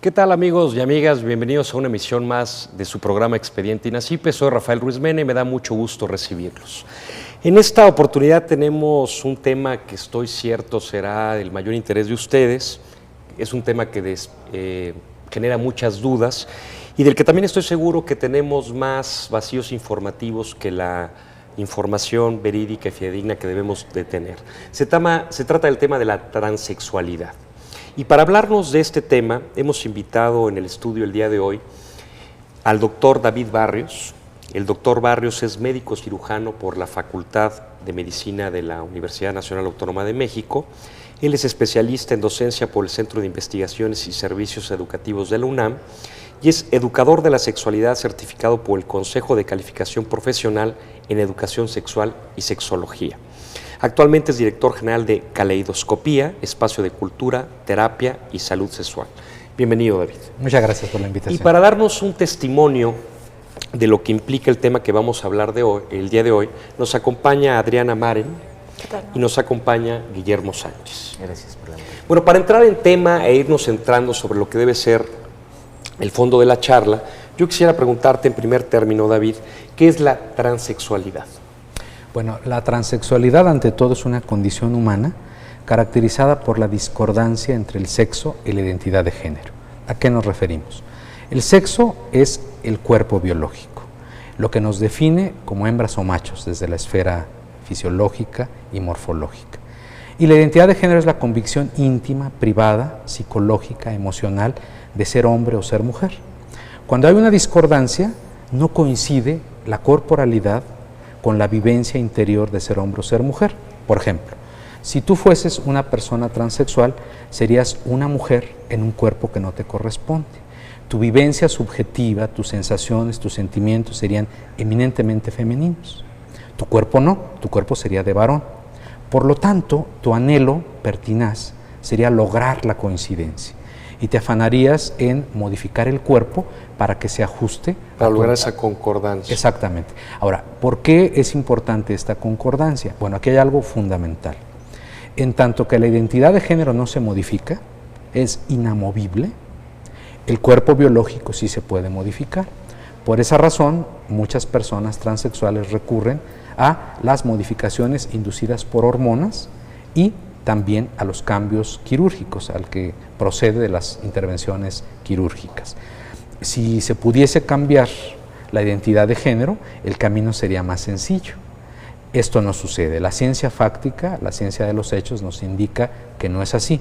¿Qué tal, amigos y amigas? Bienvenidos a una emisión más de su programa Expediente INACYPE. Soy Rafael Ruiz Mena y me da mucho gusto recibirlos. En esta oportunidad tenemos un tema que estoy cierto será del mayor interés de ustedes. Es un tema que genera muchas dudas y del que también estoy seguro que tenemos más vacíos informativos que la información verídica y fidedigna que debemos de tener. Se trata del tema de la transexualidad. Y para hablarnos de este tema, hemos invitado en el estudio el día de hoy al doctor David Barrios. El doctor Barrios es médico cirujano por la Facultad de Medicina de la Universidad Nacional Autónoma de México. Él es especialista en docencia por el Centro de Investigaciones y Servicios Educativos de la UNAM y es educador de la sexualidad certificado por el Consejo de Calificación Profesional en Educación Sexual y Sexología. Actualmente es director general de Caleidoscopía, espacio de cultura, terapia y salud sexual. Bienvenido, David. Muchas gracias por la invitación. Y para darnos un testimonio de lo que implica el tema que vamos a hablar el día de hoy, nos acompaña Adriana Maren y nos acompaña Guillermo Sánchez. Gracias por la invitación. Bueno, para entrar en tema e irnos centrando sobre lo que debe ser el fondo de la charla, yo quisiera preguntarte en primer término, David, ¿qué es la transexualidad? Bueno, la transexualidad ante todo es una condición humana caracterizada por la discordancia entre el sexo y la identidad de género. ¿A qué nos referimos? El sexo es el cuerpo biológico, lo que nos define como hembras o machos desde la esfera fisiológica y morfológica. Y la identidad de género es la convicción íntima, privada, psicológica, emocional de ser hombre o ser mujer. Cuando hay una discordancia, no coincide la corporalidad con la vivencia interior de ser hombre o ser mujer. Por ejemplo, si tú fueses una persona transexual, serías una mujer en un cuerpo que no te corresponde. Tu vivencia subjetiva, tus sensaciones, tus sentimientos serían eminentemente femeninos. Tu cuerpo no, tu cuerpo sería de varón. Por lo tanto, tu anhelo pertinaz sería lograr la coincidencia y te afanarías en modificar el cuerpo para que se ajuste. Para lograr esa concordancia. Exactamente. Ahora, ¿por qué es importante esta concordancia? Bueno, aquí hay algo fundamental. En tanto que la identidad de género no se modifica, es inamovible, el cuerpo biológico sí se puede modificar. Por esa razón, muchas personas transexuales recurren a las modificaciones inducidas por hormonas y también a los cambios quirúrgicos, al que procede de las intervenciones quirúrgicas. Si se pudiese cambiar la identidad de género, el camino sería más sencillo. Esto no sucede. La ciencia fáctica, la ciencia de los hechos, nos indica que no es así,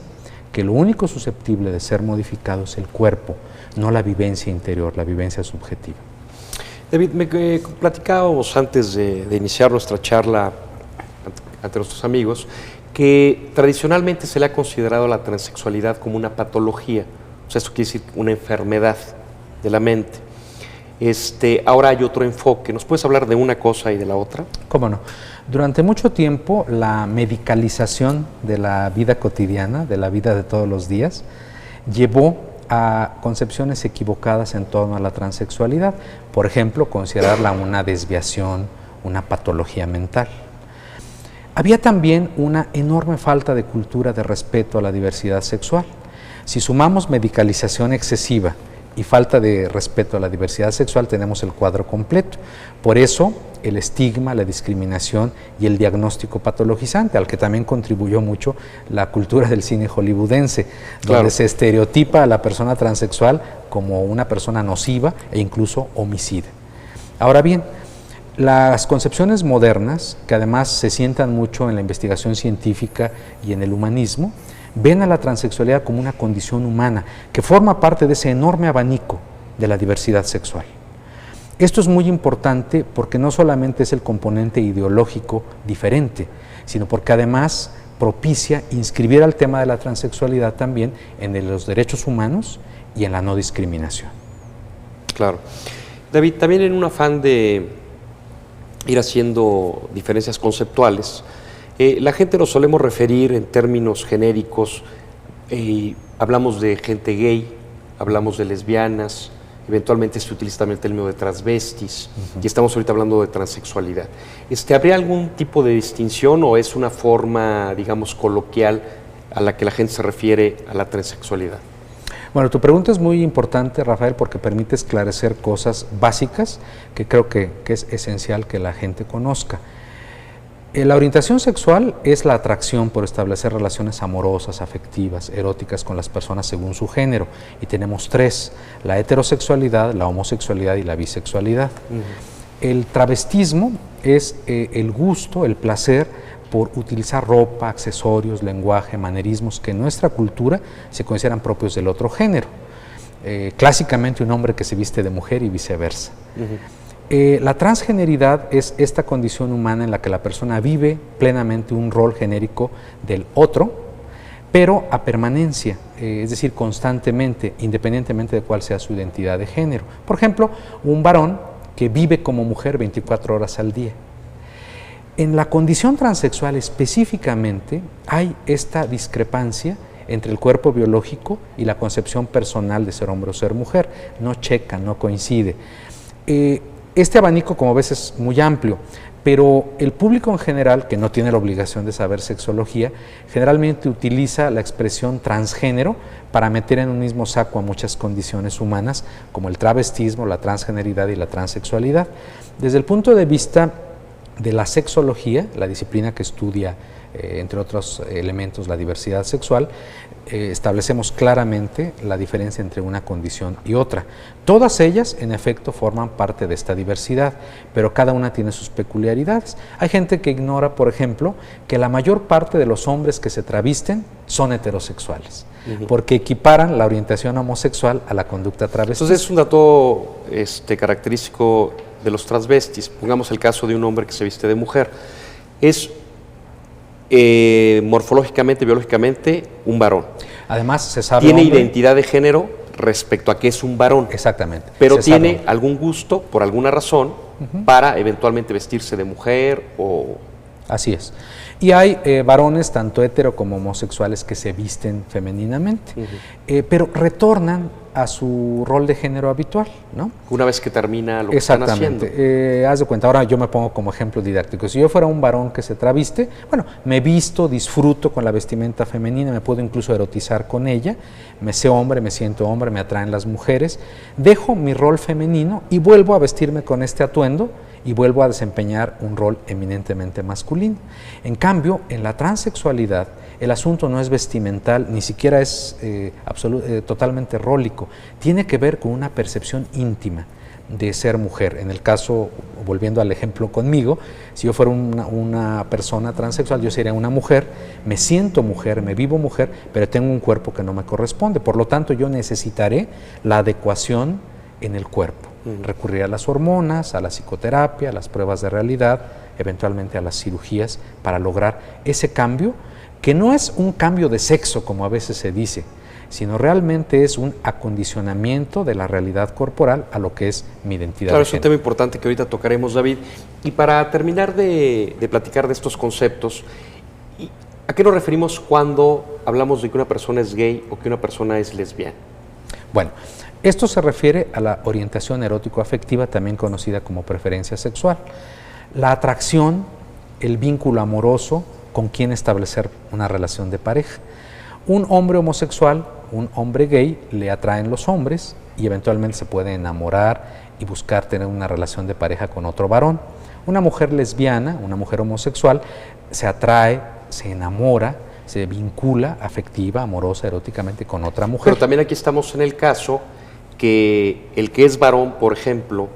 que lo único susceptible de ser modificado es el cuerpo, no la vivencia interior, la vivencia subjetiva. David, platicábamos antes de iniciar nuestra charla ante nuestros amigos que tradicionalmente se le ha considerado la transexualidad como una patología, o sea, esto quiere decir una enfermedad de la mente. Ahora hay otro enfoque. ¿Nos puedes hablar de una cosa y de la otra? ¿Cómo no? Durante mucho tiempo la medicalización de la vida cotidiana, de la vida de todos los días, llevó a concepciones equivocadas en torno a la transexualidad. Por ejemplo, considerarla una desviación, una patología mental. Había también una enorme falta de cultura de respeto a la diversidad sexual. Si sumamos medicalización excesiva y falta de respeto a la diversidad sexual, tenemos el cuadro completo. Por eso, el estigma, la discriminación y el diagnóstico patologizante, al que también contribuyó mucho la cultura del cine hollywoodense, donde se estereotipa a la persona transexual como una persona nociva e incluso homicida. Ahora bien, las concepciones modernas, que además se sientan mucho en la investigación científica y en el humanismo, ven a la transexualidad como una condición humana que forma parte de ese enorme abanico de la diversidad sexual. Esto es muy importante porque no solamente es el componente ideológico diferente, sino porque además propicia inscribir al tema de la transexualidad también en los derechos humanos y en la no discriminación. Claro. David, también en un afán de ir haciendo diferencias conceptuales, la gente nos solemos referir en términos genéricos, hablamos de gente gay, hablamos de lesbianas, eventualmente se utiliza también el término de transvestis, y estamos ahorita hablando de transexualidad. ¿Habría algún tipo de distinción o es una forma, digamos, coloquial a la que la gente se refiere a la transexualidad? Bueno, tu pregunta es muy importante, Rafael, porque permite esclarecer cosas básicas que creo que es esencial que la gente conozca. La orientación sexual es la atracción por establecer relaciones amorosas, afectivas, eróticas con las personas según su género. Y tenemos tres: la heterosexualidad, la homosexualidad y la bisexualidad. El travestismo es el gusto, el placer por utilizar ropa, accesorios, lenguaje, manerismos que en nuestra cultura se consideran propios del otro género. Clásicamente un hombre que se viste de mujer y viceversa. La transgeneridad es esta condición humana en la que la persona vive plenamente un rol genérico del otro, pero a permanencia, es decir, constantemente, independientemente de cuál sea su identidad de género. Por ejemplo, un varón que vive como mujer 24 horas al día. En la condición transexual específicamente hay esta discrepancia entre el cuerpo biológico y la concepción personal de ser hombre o ser mujer. No checa, no coincide. Este abanico, como ves, es muy amplio, pero el público en general, que no tiene la obligación de saber sexología, generalmente utiliza la expresión transgénero para meter en un mismo saco a muchas condiciones humanas, como el travestismo, la transgeneridad y la transexualidad. Desde el punto de vista de la sexología, la disciplina que estudia, entre otros elementos, la diversidad sexual, establecemos claramente la diferencia entre una condición y otra. Todas ellas, en efecto, forman parte de esta diversidad, pero cada una tiene sus peculiaridades. Hay gente que ignora, por ejemplo, que la mayor parte de los hombres que se travisten son heterosexuales, porque equiparan la orientación homosexual a la conducta travesti. Entonces es un dato característico de los transvestis. Pongamos el caso de un hombre que se viste de mujer. Es morfológicamente, biológicamente, un varón. Además, se sabe. Tiene identidad de género respecto a que es un varón. Exactamente. Pero tiene algún gusto, por alguna razón, para eventualmente vestirse de mujer o... Así es. Y hay varones, tanto hetero como homosexuales, que se visten femeninamente, pero retornan a su rol de género habitual, ¿no? Una vez que termina lo que están haciendo. Exactamente. Haz de cuenta, ahora yo me pongo como ejemplo didáctico. Si yo fuera un varón que se traviste, bueno, me visto, disfruto con la vestimenta femenina, me puedo incluso erotizar con ella, me sé hombre, me siento hombre, me atraen las mujeres, dejo mi rol femenino y vuelvo a vestirme con este atuendo y vuelvo a desempeñar un rol eminentemente masculino. En cambio, en la transexualidad, el asunto no es vestimental, ni siquiera es totalmente rólico, tiene que ver con una percepción íntima de ser mujer. En el caso, volviendo al ejemplo conmigo, si yo fuera una persona transexual, yo sería una mujer, me siento mujer, me vivo mujer, pero tengo un cuerpo que no me corresponde, por lo tanto yo necesitaré la adecuación en el cuerpo. Recurrir a las hormonas, a la psicoterapia, a las pruebas de realidad, eventualmente a las cirugías, para lograr ese cambio, que no es un cambio de sexo, como a veces se dice, sino realmente es un acondicionamiento de la realidad corporal a lo que es mi identidad. Claro, es un tema importante que ahorita tocaremos, David. Y para terminar de platicar de estos conceptos, ¿a qué nos referimos cuando hablamos de que una persona es gay o que una persona es lesbiana? Bueno, esto se refiere a la orientación erótico-afectiva, también conocida como preferencia sexual. La atracción, el vínculo amoroso con quien establecer una relación de pareja. Un hombre homosexual, un hombre gay, le atraen los hombres y eventualmente se puede enamorar y buscar tener una relación de pareja con otro varón. Una mujer lesbiana, una mujer homosexual, se atrae, se enamora, se vincula afectiva, amorosa, eróticamente con otra mujer. Pero también aquí estamos en el caso que el que es varón, por ejemplo,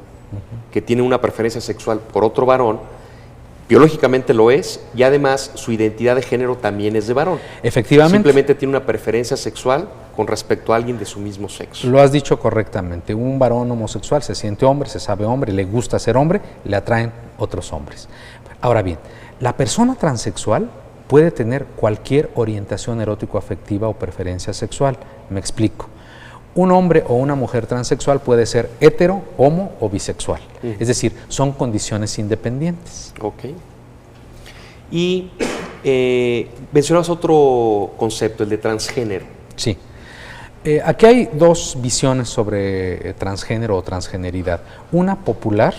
que tiene una preferencia sexual por otro varón, biológicamente lo es y además su identidad de género también es de varón. Efectivamente. Simplemente tiene una preferencia sexual con respecto a alguien de su mismo sexo. Lo has dicho correctamente. Un varón homosexual se siente hombre, se sabe hombre, le gusta ser hombre, le atraen otros hombres. Ahora bien, la persona transexual puede tener cualquier orientación erótico-afectiva o preferencia sexual. Me explico. Un hombre o una mujer transexual puede ser hetero, homo o bisexual. Es decir, son condiciones independientes. Ok. Y mencionabas otro concepto, el de transgénero. Sí. Aquí hay dos visiones sobre transgénero o transgeneridad. Una popular,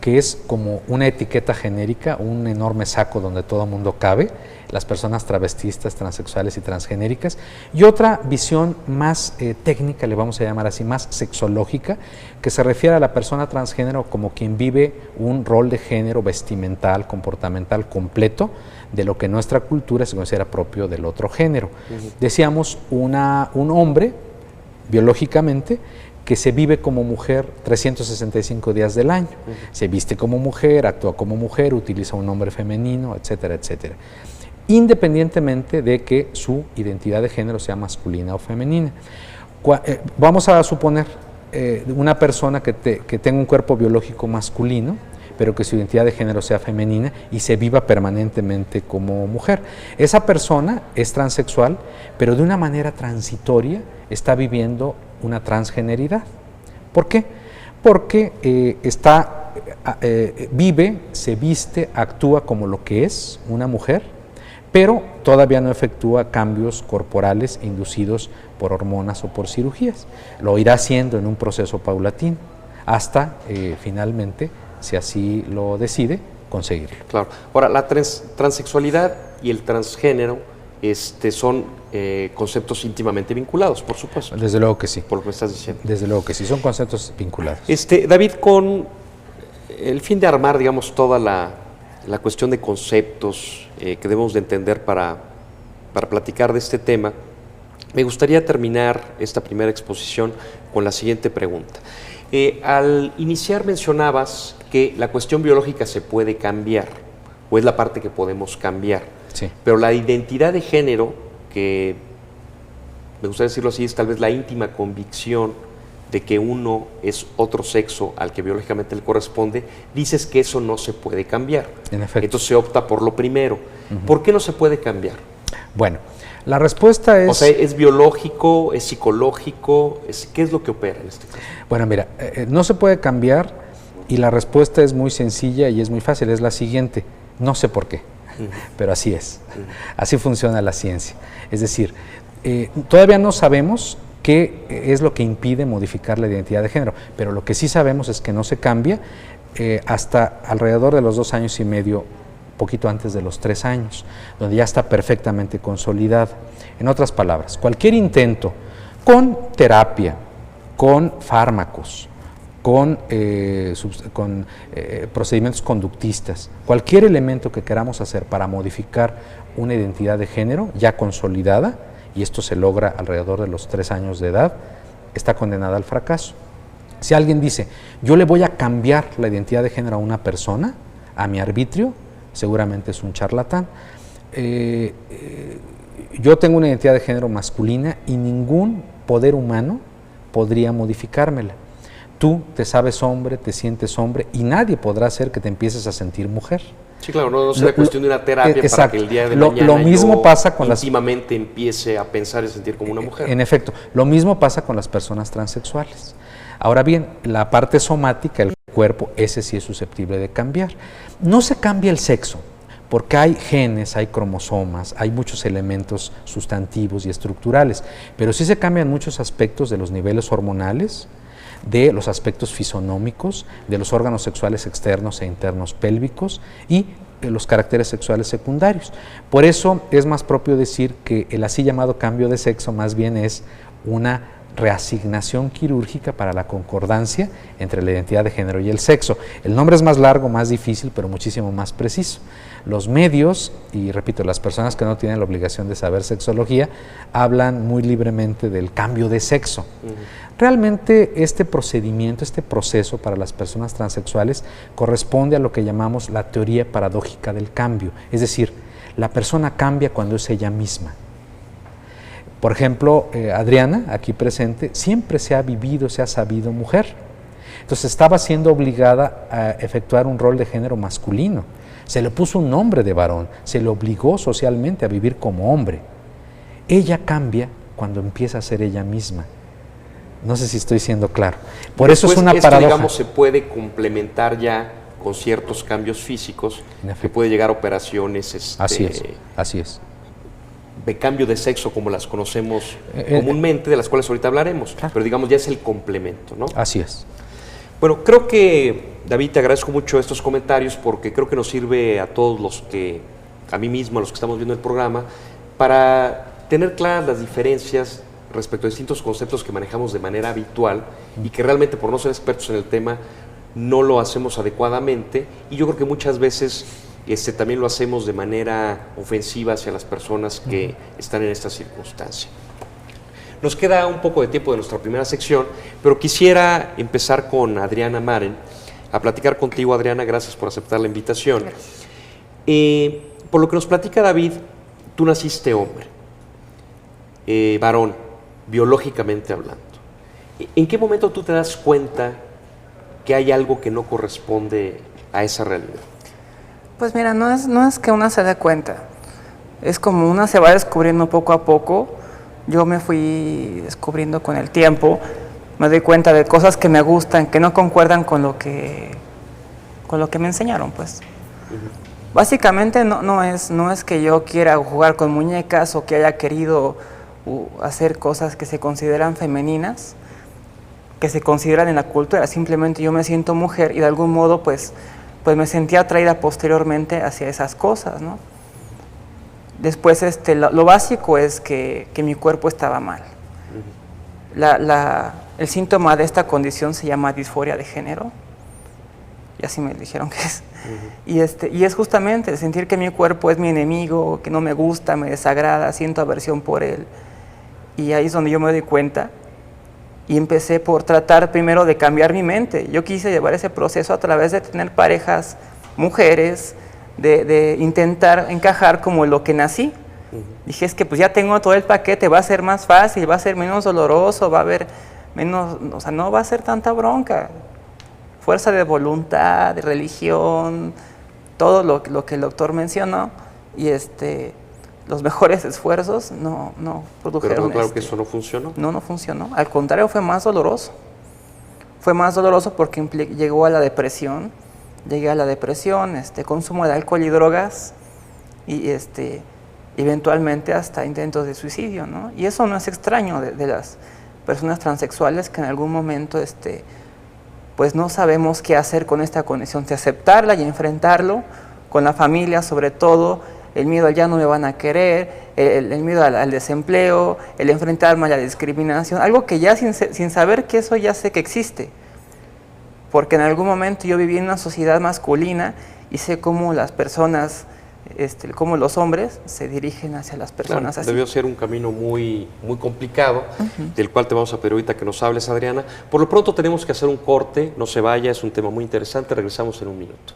que es como una etiqueta genérica, un enorme saco donde todo el mundo cabe, las personas travestistas, transexuales y transgenéricas, y otra visión más técnica, le vamos a llamar así, más sexológica, que se refiere a la persona transgénero como quien vive un rol de género vestimental, comportamental completo de lo que en nuestra cultura se considera propio del otro género. Decíamos, un hombre, biológicamente, que se vive como mujer 365 días del año. Se viste como mujer, actúa como mujer, utiliza un nombre femenino, etcétera, etcétera. Independientemente de que su identidad de género sea masculina o femenina. Vamos a suponer una persona que tenga un cuerpo biológico masculino, pero que su identidad de género sea femenina y se viva permanentemente como mujer. Esa persona es transexual, pero de una manera transitoria está viviendo una transgeneridad. ¿Por qué? Porque vive, se viste, actúa como lo que es una mujer, pero todavía no efectúa cambios corporales inducidos por hormonas o por cirugías. Lo irá haciendo en un proceso paulatino hasta finalmente, si así lo decide, conseguirlo. Claro. Ahora, la transexualidad y el transgénero son conceptos íntimamente vinculados, por supuesto. Desde luego que sí. Por lo que me estás diciendo. Desde luego que sí, son conceptos vinculados. David, con el fin de armar, digamos, toda la cuestión de conceptos que debemos de entender para platicar de este tema, me gustaría terminar esta primera exposición con la siguiente pregunta. Al iniciar mencionabas que la cuestión biológica se puede cambiar, o es la parte que podemos cambiar. Sí. Pero la identidad de género, que me gustaría decirlo así, es tal vez la íntima convicción de que uno es otro sexo al que biológicamente le corresponde, dices que eso no se puede cambiar. En efecto. Entonces se opta por lo primero. ¿Por qué no se puede cambiar? Bueno, la respuesta es... O sea, ¿es biológico, es psicológico? ¿Qué es lo que opera en este caso? Bueno, mira, no se puede cambiar y la respuesta es muy sencilla y es muy fácil, es la siguiente: no sé por qué, pero así es. Así funciona la ciencia. Es decir, todavía no sabemos qué es lo que impide modificar la identidad de género, pero lo que sí sabemos es que no se cambia hasta alrededor de los 2 años y medio, poquito antes de los 3 años, donde ya está perfectamente consolidado. En otras palabras, cualquier intento con terapia, con fármacos, con procedimientos conductistas, cualquier elemento que queramos hacer para modificar una identidad de género ya consolidada, y esto se logra alrededor de los 3 años de edad, está condenada al fracaso. Si alguien dice, yo le voy a cambiar la identidad de género a una persona, a mi arbitrio, seguramente es un charlatán. Yo tengo una identidad de género masculina y ningún poder humano podría modificármela. Tú te sabes hombre, te sientes hombre y nadie podrá hacer que te empieces a sentir mujer. Sí, claro, no será cuestión de una terapia exacto. Para que el día de mañana lo mismo pasa con íntimamente empiece a pensar y sentir como una mujer. En efecto, lo mismo pasa con las personas transexuales. Ahora bien, la parte somática, el cuerpo, ese sí es susceptible de cambiar. No se cambia el sexo, porque hay genes, hay cromosomas, hay muchos elementos sustantivos y estructurales, pero sí se cambian muchos aspectos de los niveles hormonales, de los aspectos fisonómicos, de los órganos sexuales externos e internos pélvicos y los caracteres sexuales secundarios. Por eso es más propio decir que el así llamado cambio de sexo más bien es una reasignación quirúrgica para la concordancia entre la identidad de género y el sexo. El nombre es más largo, más difícil, pero muchísimo más preciso. Los medios, y repito, las personas que no tienen la obligación de saber sexología, hablan muy libremente del cambio de sexo. Realmente este procedimiento, este proceso para las personas transexuales corresponde a lo que llamamos la teoría paradójica del cambio. Es decir, la persona cambia cuando es ella misma. Por ejemplo, Adriana, aquí presente, siempre se ha vivido, se ha sabido mujer. Entonces estaba siendo obligada a efectuar un rol de género masculino. Se le puso un nombre de varón, se le obligó socialmente a vivir como hombre. Ella cambia cuando empieza a ser ella misma. No sé si estoy siendo claro. Por eso es una paradoja. Digamos, se puede complementar ya con ciertos cambios físicos, que puede llegar a operaciones. Así es. De cambio de sexo, como las conocemos comúnmente, de las cuales ahorita hablaremos. Claro. Pero digamos, ya es el complemento, ¿no? Así es. Bueno, creo que David, te agradezco mucho estos comentarios porque creo que nos sirve a todos los que, a mí mismo, a los que estamos viendo el programa, para tener claras las diferencias respecto a distintos conceptos que manejamos de manera habitual y que realmente por no ser expertos en el tema no lo hacemos adecuadamente, y yo creo que muchas veces también lo hacemos de manera ofensiva hacia las personas que están en esta circunstancia. Nos queda un poco de tiempo de nuestra primera sección, pero quisiera empezar con Adriana Maren, a platicar contigo. Adriana, gracias por aceptar la invitación. Por lo que nos platica David, tú naciste hombre, varón, biológicamente hablando. ¿En qué momento tú te das cuenta que hay algo que no corresponde a esa realidad? Pues mira, no es que una se dé cuenta, es como una se va descubriendo poco a poco. Yo me fui descubriendo con el tiempo, me doy cuenta de cosas que me gustan, que no concuerdan con lo que me enseñaron, pues. Básicamente no es que yo quiera jugar con muñecas o que haya querido hacer cosas que se consideran femeninas, que se consideran en la cultura. Simplemente yo me siento mujer y de algún modo pues me sentí atraída posteriormente hacia esas cosas, ¿no? Después lo básico es que mi cuerpo estaba mal. El síntoma de esta condición se llama disforia de género, y así me dijeron que es. Y es justamente sentir que mi cuerpo es mi enemigo, que no me gusta, me desagrada, siento aversión por él. Y ahí es donde yo me doy cuenta y empecé por tratar primero de cambiar mi mente. Yo quise llevar ese proceso a través de tener parejas, mujeres, de intentar encajar como lo que nací. Dije, es que pues ya tengo todo el paquete, va a ser más fácil, va a ser menos doloroso, va a haber menos, o sea, no va a ser tanta bronca. Fuerza de voluntad, de religión, todo lo que el doctor mencionó, y los mejores esfuerzos no produjeron. Pero claro que eso no funcionó. No funcionó. Al contrario, fue más doloroso. Fue más doloroso porque llegó a la depresión. Llegué a la depresión, consumo de alcohol y drogas, y eventualmente hasta intentos de suicidio, ¿no? Y eso no es extraño de las personas transexuales que en algún momento pues no sabemos qué hacer con esta condición, de aceptarla y enfrentarlo con la familia, sobre todo el miedo al ya no me van a querer, el miedo al desempleo, el enfrentarme a la discriminación, algo que ya sin saber que eso ya sé que existe, porque en algún momento yo viví en una sociedad masculina y sé cómo las personas, cómo los hombres se dirigen hacia las personas, claro, así. Debió ser un camino muy, muy complicado, del cual te vamos a pedir ahorita que nos hables, Adriana. Por lo pronto tenemos que hacer un corte, no se vaya, es un tema muy interesante, regresamos en un minuto.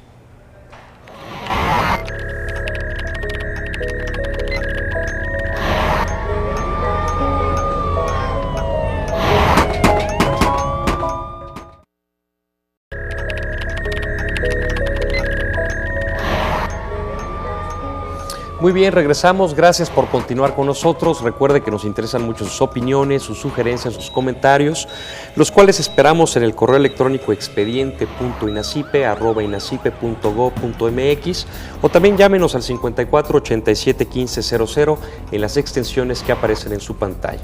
Muy bien, regresamos. Gracias por continuar con nosotros. Recuerde que nos interesan mucho sus opiniones, sus sugerencias, sus comentarios, los cuales esperamos en el correo electrónico expediente.inacipe@inacipe.gov.mx, o también llámenos al 54 87 15 00 en las extensiones que aparecen en su pantalla.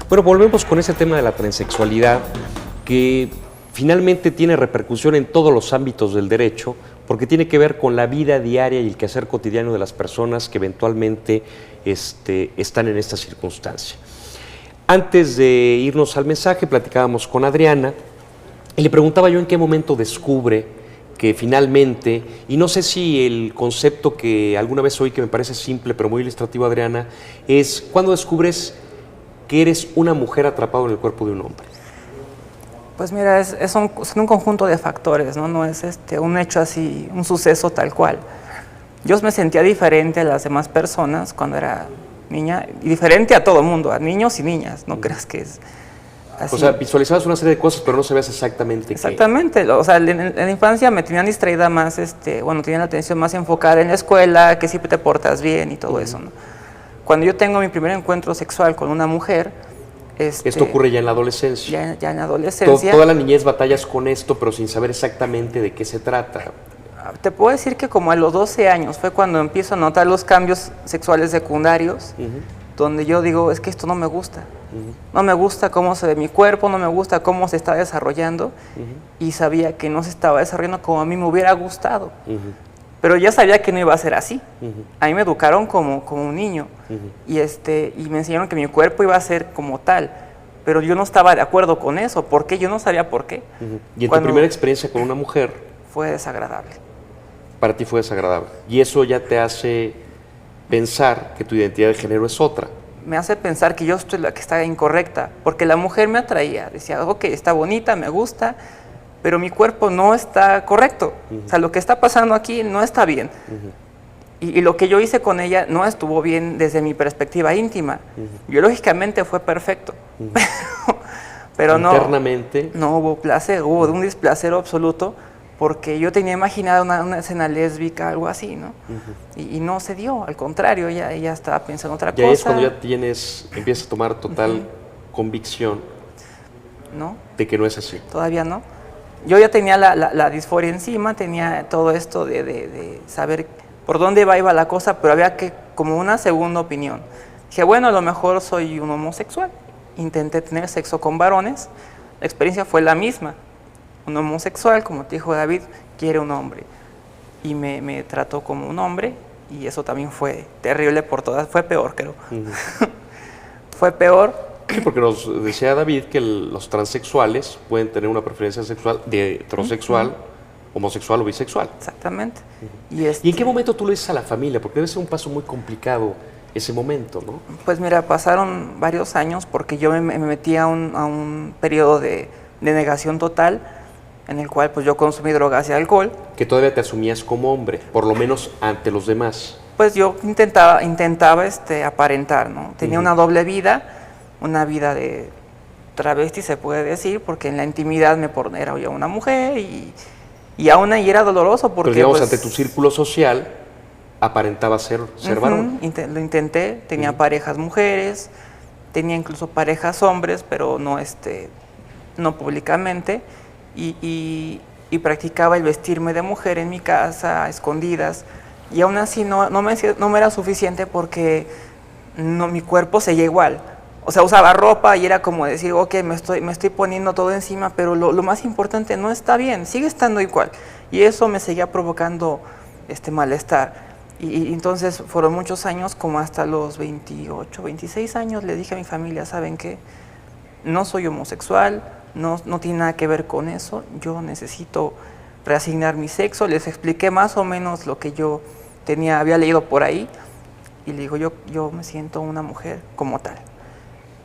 Bueno, volvemos con ese tema de la transexualidad, que finalmente tiene repercusión en todos los ámbitos del derecho, porque tiene que ver con la vida diaria y el quehacer cotidiano de las personas que eventualmente están en esta circunstancia. Antes de irnos al mensaje, platicábamos con Adriana y le preguntaba yo en qué momento descubre que finalmente, y no sé si el concepto que alguna vez oí que me parece simple pero muy ilustrativo, Adriana, es cuando descubres que eres una mujer atrapada en el cuerpo de un hombre. Pues mira, es un conjunto de factores, ¿no? No es un hecho así, un suceso tal cual. Yo me sentía diferente a las demás personas cuando era niña, y diferente a todo el mundo, a niños y niñas, no creas que es así. O sea, visualizabas una serie de cosas, pero no sabías exactamente qué. Exactamente, o sea, en la infancia me tenían distraída más, tenían la atención más enfocada en la escuela, que siempre te portas bien y todo eso, ¿no? Cuando yo tengo mi primer encuentro sexual con una mujer, esto ocurre ya en la adolescencia. Ya en la adolescencia. Toda la niñez batallas con esto, pero sin saber exactamente de qué se trata. Te puedo decir que como a los 12 años fue cuando empiezo a notar los cambios sexuales secundarios, donde yo digo, es que esto no me gusta. No me gusta cómo se ve mi cuerpo, no me gusta cómo se está desarrollando, y sabía que no se estaba desarrollando como a mí me hubiera gustado. Pero ya sabía que no iba a ser así. A mí me educaron como un niño, y me enseñaron que mi cuerpo iba a ser como tal, pero yo no estaba de acuerdo con eso. ¿Por qué? Yo no sabía por qué. Y en tu primera experiencia con una mujer, fue desagradable. para ti fue desagradable, y eso ya te hace pensar que tu identidad de género es otra. Me hace pensar que yo estoy la que está incorrecta, porque la mujer me atraía, decía, ok, está bonita, me gusta, pero mi cuerpo no está correcto. O sea, lo que está pasando aquí no está bien. Y lo que yo hice con ella no estuvo bien desde mi perspectiva íntima. Biológicamente fue perfecto, pero internamente no hubo placer, hubo un displacer absoluto, porque yo tenía imaginada una escena lésbica, algo así, ¿no? Y no se dio, al contrario, ella estaba pensando otra cosa. Y ahí es cuando ya empiezas a tomar total convicción, ¿no?, de que no es así. Todavía no. Yo ya tenía la disforia encima, tenía todo esto de saber por dónde iba la cosa, pero había que, como una segunda opinión. Dije, bueno, a lo mejor soy un homosexual. Intenté tener sexo con varones, la experiencia fue la misma. Un homosexual, como te dijo David, quiere un hombre. Y me trató como un hombre, y eso también fue terrible por todas, fue peor, creo. Fue peor. Sí, porque nos decía David que los transexuales pueden tener una preferencia sexual de heterosexual, homosexual o bisexual. Exactamente. ¿Y en qué momento tú le dices a la familia? Porque debe ser un paso muy complicado ese momento, ¿no? Pues mira, pasaron varios años, porque yo me metí a un periodo de negación total, en el cual pues yo consumí drogas y alcohol. Que todavía te asumías como hombre, por lo menos ante los demás. Pues yo intentaba aparentar, ¿no? Tenía una doble vida, una vida de travesti, se puede decir, porque en la intimidad era yo una mujer, y aún ahí era doloroso porque... Pero digamos, pues, ante tu círculo social, aparentaba ser varón. Lo intenté, tenía parejas mujeres, tenía incluso parejas hombres, pero no públicamente, y practicaba el vestirme de mujer en mi casa, a escondidas, y aún así no me era suficiente, porque mi cuerpo seguía igual. O sea, usaba ropa y era como decir, ok, me estoy poniendo todo encima, pero lo más importante no está bien, sigue estando igual. Y eso me seguía provocando malestar. Y entonces fueron muchos años, como hasta los 28, 26 años, le dije a mi familia, ¿saben qué? No soy homosexual, no tiene nada que ver con eso, yo necesito reasignar mi sexo. Les expliqué más o menos lo que yo había leído por ahí, y le digo, yo me siento una mujer como tal.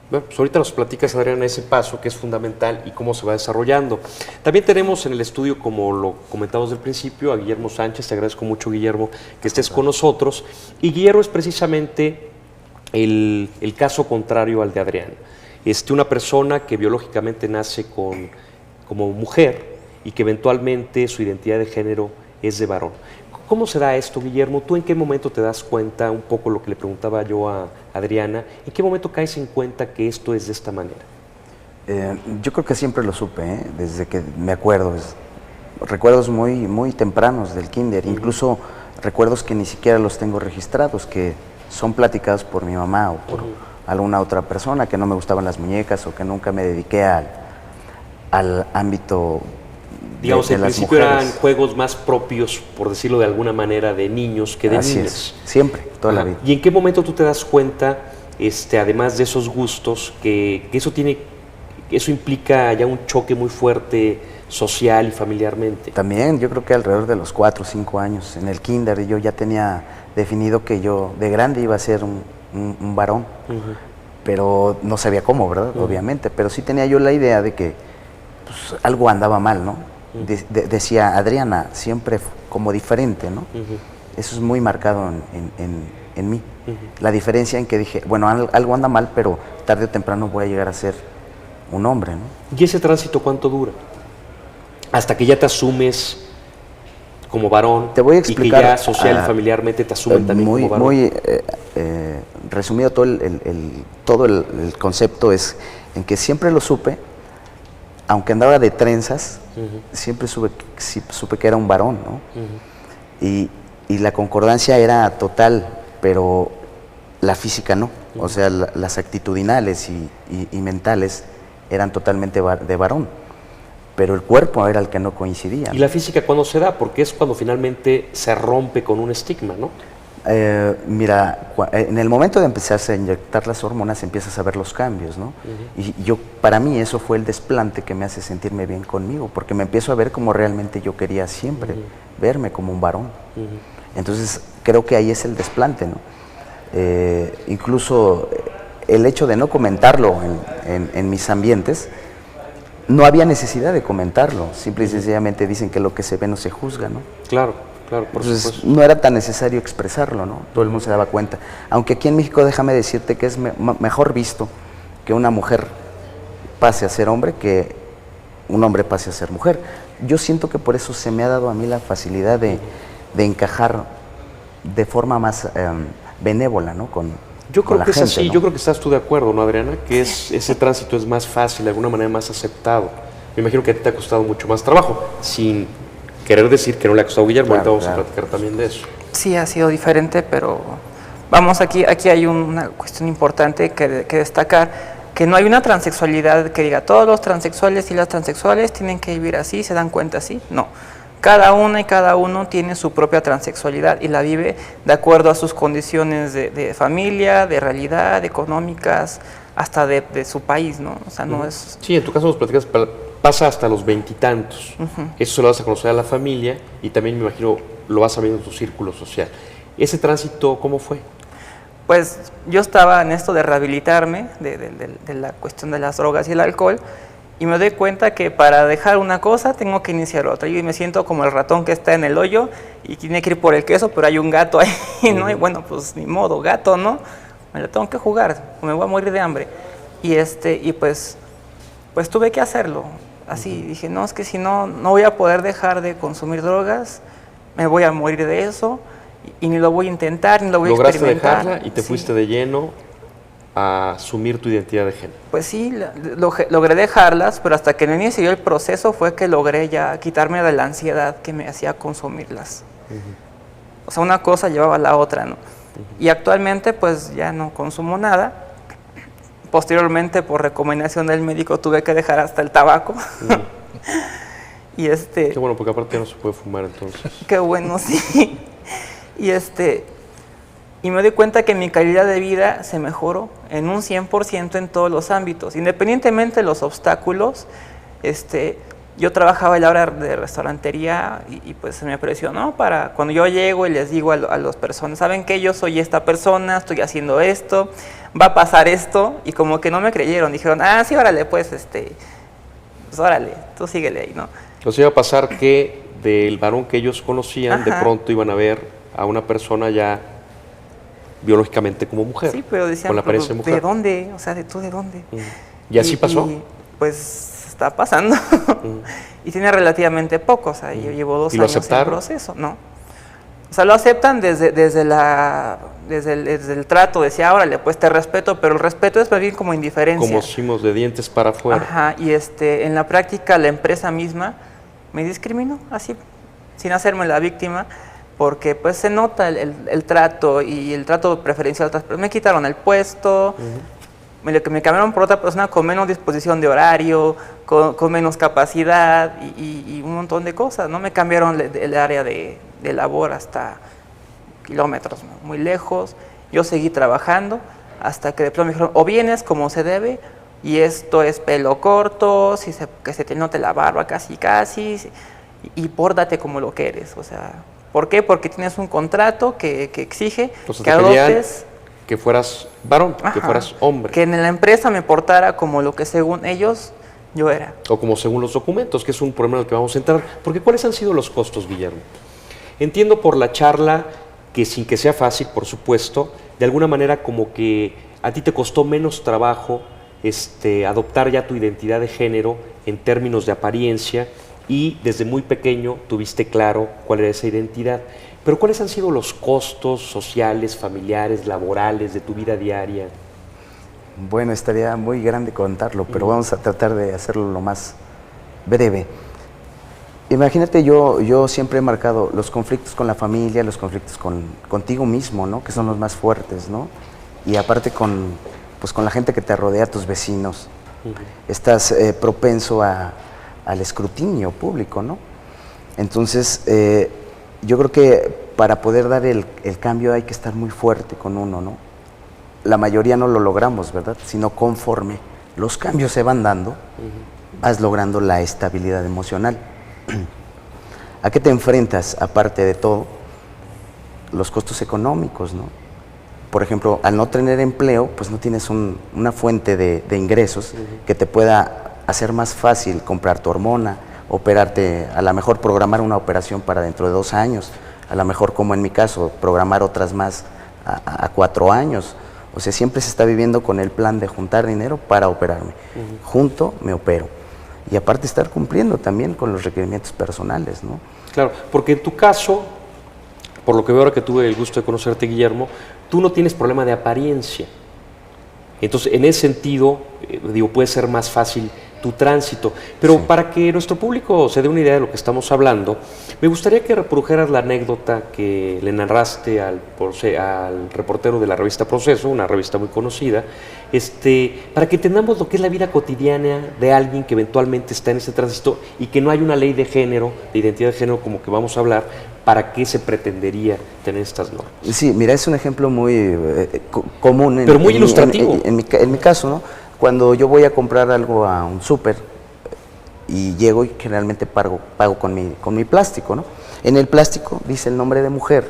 Bueno, pues ahorita nos platicas, Adriana, ese paso que es fundamental y cómo se va desarrollando. También tenemos en el estudio, como lo comentamos del principio, a Guillermo Sánchez. Te agradezco mucho, Guillermo, que estés con nosotros. Y Guillermo es precisamente el caso contrario al de Adriana. Una persona que biológicamente nace como mujer y que eventualmente su identidad de género es de varón. ¿Cómo se da esto, Guillermo? ¿Tú en qué momento te das cuenta, un poco lo que le preguntaba yo a Adriana, en qué momento caes en cuenta que esto es de esta manera? Yo creo que siempre lo supe, desde que me acuerdo. Recuerdos muy, muy tempranos del kinder, incluso recuerdos que ni siquiera los tengo registrados, que son platicados por mi mamá o por alguna otra persona, que no me gustaban las muñecas o que nunca me dediqué al ámbito. Digamos, en principio eran juegos más propios, por decirlo de alguna manera, de niños que de Así niñas. Es, siempre, toda la vida. ¿Y en qué momento tú te das cuenta, además de esos gustos, que eso implica ya un choque muy fuerte social y familiarmente? También, yo creo que alrededor de los 4 o 5 años, en el kinder, yo ya tenía definido que yo de grande iba a ser un varón, pero no sabía cómo, ¿verdad? Obviamente, pero sí tenía yo la idea de que pues, algo andaba mal, ¿no? Decía Adriana, siempre como diferente, ¿no? Eso es muy marcado en mí. La diferencia en que dije, bueno, algo anda mal, pero tarde o temprano voy a llegar a ser un hombre, ¿no? ¿Y ese tránsito cuánto dura? Hasta que ya te asumes como varón. Te voy a explicar. Y que ya social y familiarmente te asumen también como varón. Muy resumido, todo el concepto es en que siempre lo supe, aunque andaba de trenzas, siempre supe que era un varón, ¿no? Y la concordancia era total, pero la física no. O sea, las actitudinales y mentales eran totalmente de varón, pero el cuerpo era el que no coincidía. ¿Y la física cuándo se da? Porque es cuando finalmente se rompe con un estigma, ¿no? Mira, en el momento de empezarse a inyectar las hormonas empiezas a ver los cambios, ¿no? Y para mí eso fue el desplante que me hace sentirme bien conmigo, porque me empiezo a ver como realmente yo quería siempre, verme como un varón. Entonces creo que ahí es el desplante, ¿no? Incluso el hecho de no comentarlo en mis ambientes, no había necesidad de comentarlo, simple y sencillamente dicen que lo que se ve no se juzga, ¿no? Claro, claro, por Entonces supuesto. no era tan necesario expresarlo, ¿no? Todo el mundo se daba cuenta. Aunque aquí en México déjame decirte que es mejor visto que una mujer pase a ser hombre que un hombre pase a ser mujer. Yo siento que por eso se me ha dado a mí la facilidad de encajar de forma más benévola, ¿no? Yo creo la que es gente, así, ¿no? yo creo que estás tú de acuerdo, ¿no, Adriana? Que ese tránsito es más fácil, de alguna manera más aceptado. Me imagino que a ti te ha costado mucho más trabajo, sin querer decir que no le ha costado a Guillermo, ahorita vamos a platicar también de eso. Sí, ha sido diferente, pero vamos, aquí hay una cuestión importante que destacar, que no hay una transexualidad que diga todos los transexuales y las transexuales tienen que vivir así, se dan cuenta así, no. Cada una y cada uno tiene su propia transexualidad y la vive de acuerdo a sus condiciones de familia, de realidad, económicas, hasta de su país, ¿no? O sea, no es... Sí, en tu caso nos platicas, pasa hasta los 20 y tantos. Eso se lo vas a conocer a la familia y también me imagino lo vas sabiendo en tu círculo social. ¿Ese tránsito cómo fue? Pues yo estaba en esto de rehabilitarme, de la cuestión de las drogas y el alcohol, y me doy cuenta que para dejar una cosa tengo que iniciar otra. Yo me siento como el ratón que está en el hoyo y tiene que ir por el queso, pero hay un gato ahí, ¿no? Y bueno, pues ni modo, gato, ¿no? Me lo tengo que jugar, me voy a morir de hambre. Y pues tuve que hacerlo. Así dije, no, es que si no, no voy a poder dejar de consumir drogas, me voy a morir de eso y ni lo voy a intentar, ni lo voy a experimentar. Lograste dejarla y te fuiste de lleno a asumir tu identidad de género. Pues sí, logré dejarlas, pero hasta que no inició el proceso fue que logré ya quitarme de la ansiedad que me hacía consumirlas. O sea, una cosa llevaba a la otra, ¿no? Y actualmente pues ya no consumo nada. Posteriormente, por recomendación del médico, tuve que dejar hasta el tabaco. Y Qué bueno, porque aparte no se puede fumar entonces. Qué bueno, sí. Y me doy cuenta que mi calidad de vida se mejoró en un 100% en todos los ámbitos. Independientemente de los obstáculos, yo trabajaba el área de restaurantería y pues se me presionó para cuando yo llego y les digo a las personas, ¿saben qué? Yo soy esta persona, estoy haciendo esto, va a pasar esto, y como que no me creyeron, dijeron, ah, sí, órale, pues órale, tú síguele ahí, ¿no? Entonces iba a pasar que del varón que ellos conocían, de pronto iban a ver a una persona ya biológicamente como mujer. Sí, pero decían, con la apariencia de mujer. ¿de dónde? O sea, ¿tú de dónde? ¿Y así pasó? Y, pues está pasando. Y tiene relativamente poco, o sea, yo llevo 2 años en proceso, ¿no? O sea, lo aceptan desde el trato, decía, órale, pues te respeto, pero el respeto es más bien como indiferencia. Como decimos, de dientes para afuera. Ajá, y en la práctica la empresa misma me discriminó, así, sin hacerme la víctima, porque pues se nota el trato y el trato preferencial. Me quitaron el puesto, me cambiaron por otra persona con menos disposición de horario, con menos capacidad y un montón de cosas, ¿no? Me cambiaron el área de labor hasta kilómetros, ¿no? Muy lejos. Yo seguí trabajando hasta que de pronto me dijeron, o vienes como se debe, y esto es pelo corto, que se te note la barba casi, y pórtate como lo que eres, o sea... ¿Por qué? Porque tienes un contrato que exige que adoptes... Que fueras varón, que fueras hombre. Que en la empresa me portara como lo que según ellos yo era. O como según los documentos, que es un problema en el que vamos a entrar. Porque ¿cuáles han sido los costos, Guillermo? Entiendo por la charla que, sin que sea fácil, por supuesto, de alguna manera como que a ti te costó menos trabajo adoptar ya tu identidad de género en términos de apariencia, y desde muy pequeño tuviste claro cuál era esa identidad. Pero ¿cuáles han sido los costos sociales, familiares, laborales de tu vida diaria? Bueno, estaría muy grande contarlo, pero vamos a tratar de hacerlo lo más breve. Imagínate, yo siempre he marcado los conflictos con la familia, los conflictos contigo mismo, ¿no? Que son los más fuertes, ¿no? y aparte pues con la gente que te rodea, tus vecinos, estás propenso al escrutinio público, ¿no? Entonces, yo creo que para poder dar el cambio hay que estar muy fuerte con uno, ¿no? La mayoría no lo logramos, ¿verdad? Sino conforme los cambios se van dando, vas logrando la estabilidad emocional. ¿A qué te enfrentas, aparte de todo? Los costos económicos, ¿no? Por ejemplo, al no tener empleo, pues no tienes una fuente de ingresos que te pueda hacer más fácil comprar tu hormona, operarte, a lo mejor programar una operación para dentro de 2 años, a lo mejor, como en mi caso, programar otras más a 4 años. O sea, siempre se está viviendo con el plan de juntar dinero para operarme. Junto, me opero. Y aparte estar cumpliendo también con los requerimientos personales, ¿no? Claro, porque en tu caso, por lo que veo ahora que tuve el gusto de conocerte, Guillermo, tú no tienes problema de apariencia. Entonces, en ese sentido, digo, puede ser más fácil tu tránsito. Pero para que nuestro público se dé una idea de lo que estamos hablando, me gustaría que reprodujeras la anécdota que le narraste al reportero de la revista Proceso, una revista muy conocida, para que entendamos lo que es la vida cotidiana de alguien que eventualmente está en ese tránsito y que no hay una ley de género, de identidad de género, como que vamos a hablar. ¿Para qué se pretendería tener estas normas? Sí, mira, es un ejemplo muy común. Pero muy ilustrativo. En mi caso, ¿no? Cuando yo voy a comprar algo a un súper y llego y generalmente pago con mi plástico, ¿no? En el plástico dice el nombre de mujer,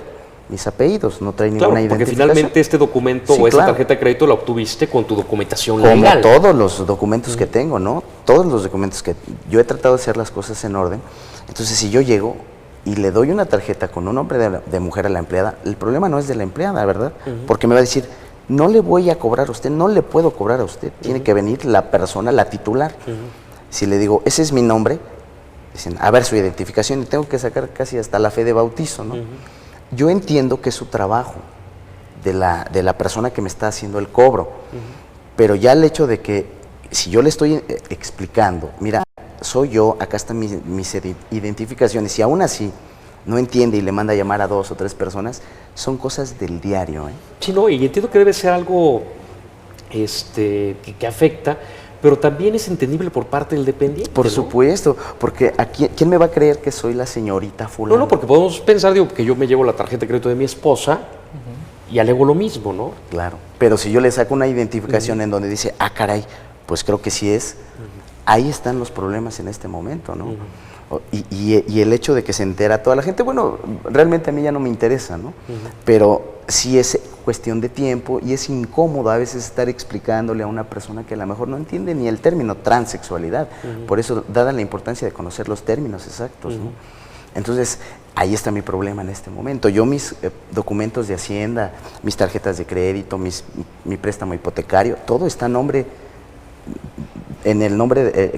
mis apellidos, no trae ninguna identificación. Porque finalmente este documento o esa tarjeta de crédito la obtuviste con tu documentación legal. Como todos los documentos que tengo, ¿no? Todos los documentos que yo he tratado de hacer las cosas en orden. Entonces, si yo llego y le doy una tarjeta con un nombre de mujer a la empleada, el problema no es de la empleada, ¿verdad? Porque me va a decir, no le voy a cobrar a usted, no le puedo cobrar a usted, tiene que venir la persona, la titular. Si le digo, ese es mi nombre, dicen, a ver su identificación, y tengo que sacar casi hasta la fe de bautizo, ¿no? Yo entiendo que es su trabajo, de la persona que me está haciendo el cobro, pero ya el hecho de que, si yo le estoy explicando, mira, soy yo, acá están mis identificaciones, y aún así no entiende y le manda a llamar a 2 o 3 personas, son cosas del diario, ¿eh? Sí, no, y entiendo que debe ser algo que afecta, pero también es entendible por parte del dependiente. Por supuesto, porque ¿quién me va a creer que soy la señorita fulana? No, porque podemos pensar, digo, que yo me llevo la tarjeta de crédito de mi esposa y alego lo mismo, ¿no? Claro, pero si yo le saco una identificación en donde dice, ah, caray, pues creo que sí es, ahí están los problemas en este momento, ¿no? Y el hecho de que se entera toda la gente, bueno, realmente a mí ya no me interesa, ¿no? Pero sí es cuestión de tiempo y es incómodo a veces estar explicándole a una persona que a lo mejor no entiende ni el término transexualidad. Por eso, dada la importancia de conocer los términos exactos, ¿no? Entonces, ahí está mi problema en este momento. Yo mis documentos de Hacienda, mis tarjetas de crédito, mi préstamo hipotecario, todo está en nombre...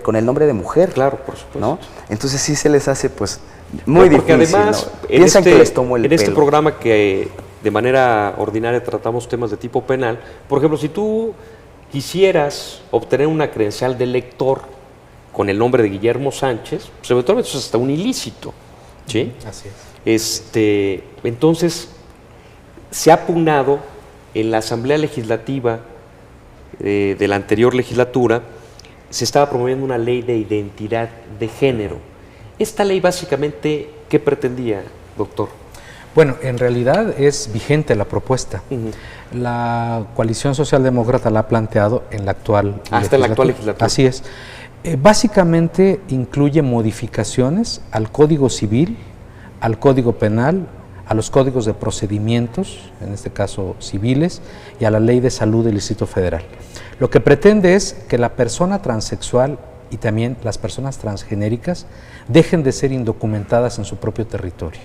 con el nombre de mujer. Claro, por supuesto. ¿No? Entonces sí se les hace pues muy difícil. Porque además, ¿no? Piensan que les tomo el pelo. Este programa que de manera ordinaria tratamos temas de tipo penal, por ejemplo, si tú quisieras obtener una credencial de lector con el nombre de Guillermo Sánchez, pues eventualmente eso es hasta un ilícito, ¿sí? Así es. Entonces, se ha pugnado en la Asamblea Legislativa de la anterior legislatura, se estaba promoviendo una ley de identidad de género. Esta ley básicamente, ¿qué pretendía, doctor? Bueno, en realidad es vigente la propuesta. La Coalición Socialdemócrata la ha planteado en la actual legislatura. Hasta en la actual legislatura. Así es. Básicamente incluye modificaciones al Código Civil, al Código Penal, a los códigos de procedimientos, en este caso civiles, y a la Ley de Salud del Distrito Federal. Lo que pretende es que la persona transexual y también las personas transgenéricas dejen de ser indocumentadas en su propio territorio.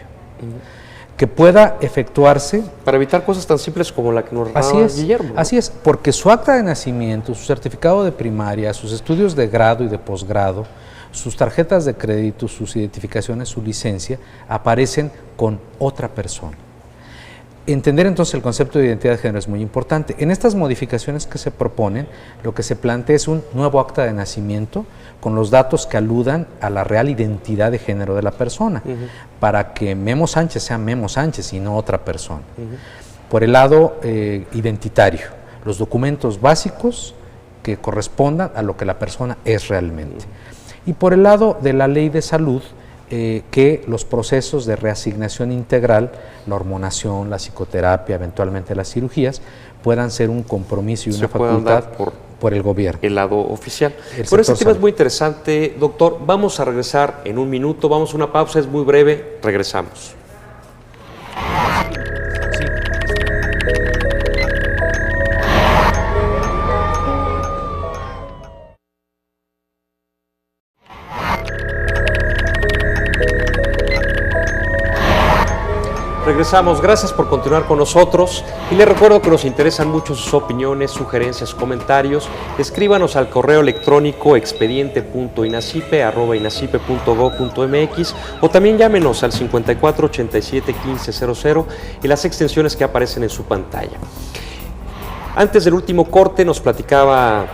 Que pueda efectuarse... Para evitar cosas tan simples como la que nos narraba Guillermo, ¿no? Así es, porque su acta de nacimiento, su certificado de primaria, sus estudios de grado y de posgrado, sus tarjetas de crédito, sus identificaciones, su licencia, aparecen con otra persona. Entender entonces el concepto de identidad de género es muy importante. En estas modificaciones que se proponen, lo que se plantea es un nuevo acta de nacimiento con los datos que aludan a la real identidad de género de la persona, para que Memo Sánchez sea Memo Sánchez y no otra persona. Por el lado identitario. los documentos básicos que correspondan a lo que la persona es realmente. Y por el lado de la ley de salud, que los procesos de reasignación integral, la hormonación, la psicoterapia, eventualmente las cirugías, puedan ser un compromiso y una facultad por el gobierno. El lado oficial. Por ese tema es muy interesante, doctor. Vamos a regresar en un minuto, vamos a una pausa, es muy breve, regresamos. Regresamos, gracias por continuar con nosotros y les recuerdo que nos interesan mucho sus opiniones, sugerencias, comentarios. Escríbanos al correo electrónico expediente.inacipe@inacipe.gov.mx o también llámenos al 54 87 15 00 y las extensiones que aparecen en su pantalla. Antes del último corte nos platicaba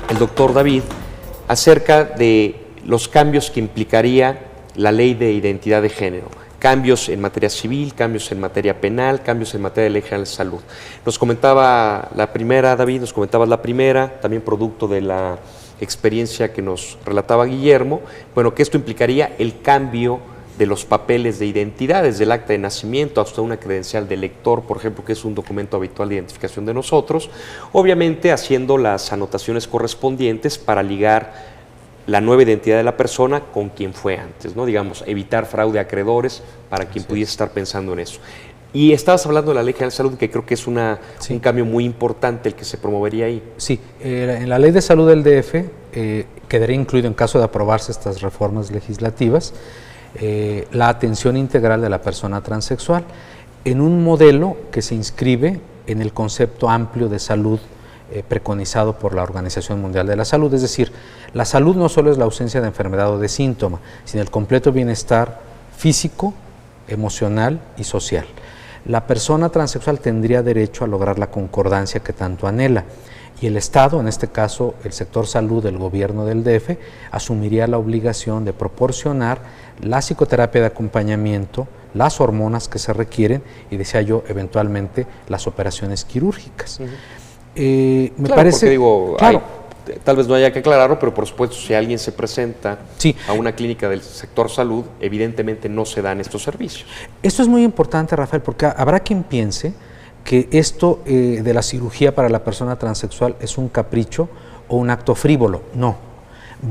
el doctor David acerca de los cambios que implicaría la ley de identidad de género. Cambios en materia civil, cambios en materia penal, cambios en materia de ley general de salud. Nos comentaba la primera, David, nos comentabas la primera, también producto de la experiencia que nos relataba Guillermo, bueno, que esto implicaría el cambio de los papeles de identidad, desde el acta de nacimiento hasta una credencial de lector, por ejemplo, que es un documento habitual de identificación de nosotros, obviamente haciendo las anotaciones correspondientes para ligar la nueva identidad de la persona con quien fue antes, ¿no? Digamos, evitar fraude a acreedores para quien pudiese estar pensando en eso. Y estabas hablando de la Ley General de Salud, que creo que es un cambio muy importante el que se promovería ahí. Sí, en la Ley de Salud del DF quedaría incluido, en caso de aprobarse estas reformas legislativas, la atención integral de la persona transexual en un modelo que se inscribe en el concepto amplio de salud preconizado por la Organización Mundial de la Salud. Es decir, la salud no solo es la ausencia de enfermedad o de síntoma, sino el completo bienestar físico, emocional y social. La persona transexual tendría derecho a lograr la concordancia que tanto anhela, y el Estado, en este caso el sector salud del gobierno del DF, asumiría la obligación de proporcionar la psicoterapia de acompañamiento, las hormonas que se requieren y, decía yo, eventualmente las operaciones quirúrgicas. Me parece, porque digo, tal vez no haya que aclararlo, pero por supuesto si alguien se presenta a una clínica del sector salud, evidentemente no se dan estos servicios. Esto es muy importante, Rafael, porque habrá quien piense que esto de la cirugía para la persona transexual es un capricho o un acto frívolo. No,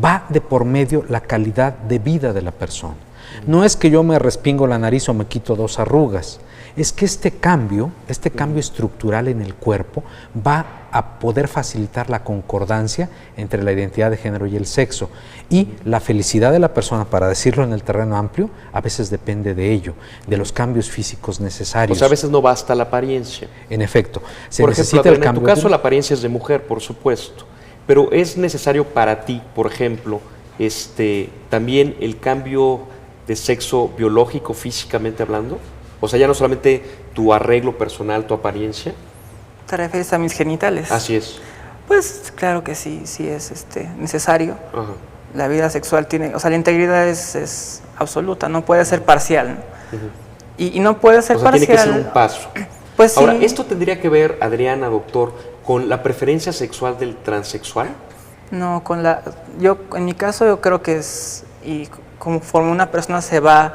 va de por medio la calidad de vida de la persona. No es que yo me respingo la nariz o me quito 2 arrugas, es que este cambio estructural en el cuerpo va a poder facilitar la concordancia entre la identidad de género y el sexo, y la felicidad de la persona, para decirlo en el terreno amplio, a veces depende de ello, de los cambios físicos necesarios. O sea, a veces no basta la apariencia. En efecto, se necesita el cambio. En tu caso la apariencia es de mujer, por supuesto, pero es necesario para ti, por ejemplo, también el cambio de sexo biológico, físicamente hablando. O sea, ya no solamente tu arreglo personal, tu apariencia. ¿Te refieres a mis genitales? Así es. Pues claro que sí es necesario. Ajá. La vida sexual tiene, o sea, la integridad es absoluta, no puede ser parcial, ¿no? Y no puede ser parcial. Tiene que ser un paso. Pues ahora, sí. ¿esto tendría que ver, Adriana, doctor, con la preferencia sexual del transexual? No, en mi caso yo creo que es, y conforme una persona se va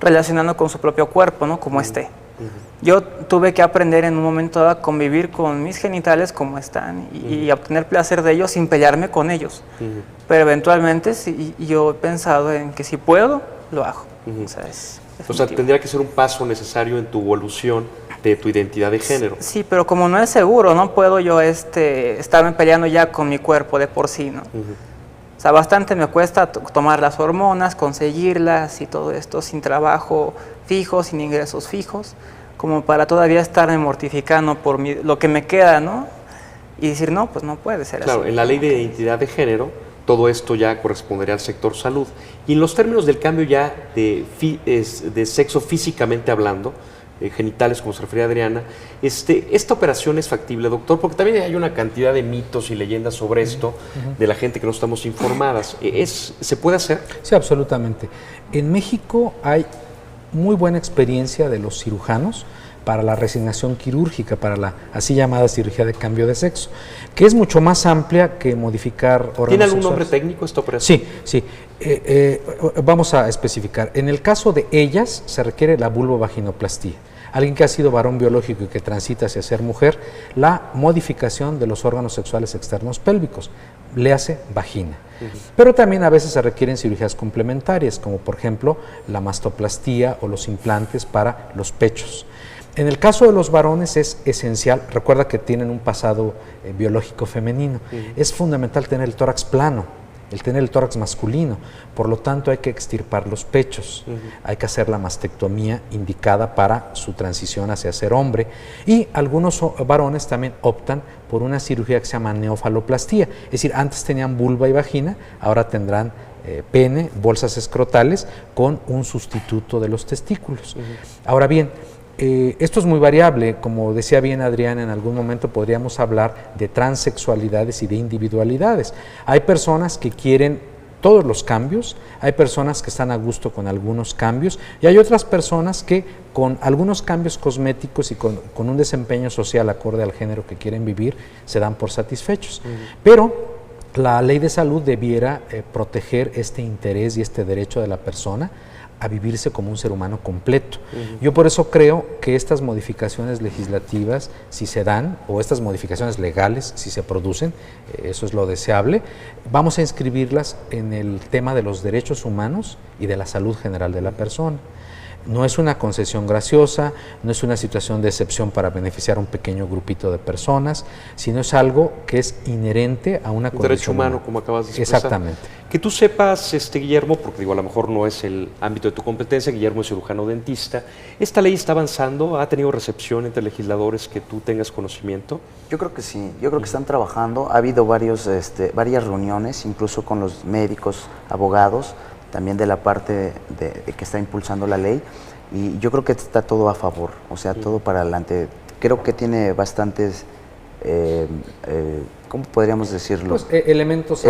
relacionando con su propio cuerpo, ¿no? Como esté. Yo tuve que aprender en un momento dado a convivir con mis genitales como están y obtener placer de ellos sin pelearme con ellos. Pero eventualmente yo he pensado en que si puedo, lo hago. O sea, tendría que ser un paso necesario en tu evolución de tu identidad de género. Sí, pero como no es seguro, no puedo yo estarme peleando ya con mi cuerpo de por sí, ¿no? O sea, bastante me cuesta tomar las hormonas, conseguirlas y todo esto sin trabajo fijo, sin ingresos fijos, como para todavía estarme mortificando por lo que me queda, ¿no? Y decir, no, pues no puede ser así. Claro, en la ley de identidad de género, todo esto ya correspondería al sector salud. Y en los términos del cambio ya de sexo físicamente hablando, genitales, como se refería Adriana, ¿esta operación es factible, doctor? Porque también hay una cantidad de mitos y leyendas sobre esto, de la gente que no estamos informadas. ¿Se puede hacer? Sí, absolutamente. En México hay muy buena experiencia de los cirujanos para la resignación quirúrgica, para la así llamada cirugía de cambio de sexo, que es mucho más amplia que modificar órganos ¿Tiene algún sexuales. nombre técnico esta operación? Sí. Vamos a especificar. En el caso de ellas se requiere la vulvovaginoplastia. Alguien que ha sido varón biológico y que transita hacia ser mujer, la modificación de los órganos sexuales externos pélvicos, le hace vagina. Pero también a veces se requieren cirugías complementarias, como por ejemplo la mastoplastía o los implantes para los pechos. En el caso de los varones es esencial, recuerda que tienen un pasado biológico femenino, es fundamental tener el tórax plano, el tener el tórax masculino, por lo tanto hay que extirpar los pechos, hay que hacer la mastectomía indicada para su transición hacia ser hombre, y algunos varones también optan por una cirugía que se llama neofaloplastía, es decir, antes tenían vulva y vagina, ahora tendrán pene, bolsas escrotales con un sustituto de los testículos. Ahora bien, esto es muy variable, como decía bien Adrián, en algún momento podríamos hablar de transexualidades y de individualidades. Hay personas que quieren todos los cambios, hay personas que están a gusto con algunos cambios y hay otras personas que con algunos cambios cosméticos y con un desempeño social acorde al género que quieren vivir se dan por satisfechos. Pero la ley de salud debiera proteger este interés y este derecho de la persona a vivirse como un ser humano completo. Yo por eso creo que estas modificaciones legislativas, si se dan, o estas modificaciones legales, si se producen, eso es lo deseable, vamos a inscribirlas en el tema de los derechos humanos y de la salud general de la persona. No es una concesión graciosa, no es una situación de excepción para beneficiar a un pequeño grupito de personas, sino es algo que es inherente a una condición derecho humano, como acabas de expresar. Exactamente. Que tú sepas, Guillermo, porque digo, a lo mejor no es el ámbito de tu competencia, Guillermo es cirujano dentista, ¿esta ley está avanzando? ¿Ha tenido recepción entre legisladores que tú tengas conocimiento? Yo creo que sí, yo creo que están trabajando, ha habido varias reuniones, incluso con los médicos, abogados, también de la parte de que está impulsando la ley, y yo creo que está todo a favor, o sea, todo para adelante. Creo que tiene bastantes, ¿cómo podríamos decirlo? Pues, elementos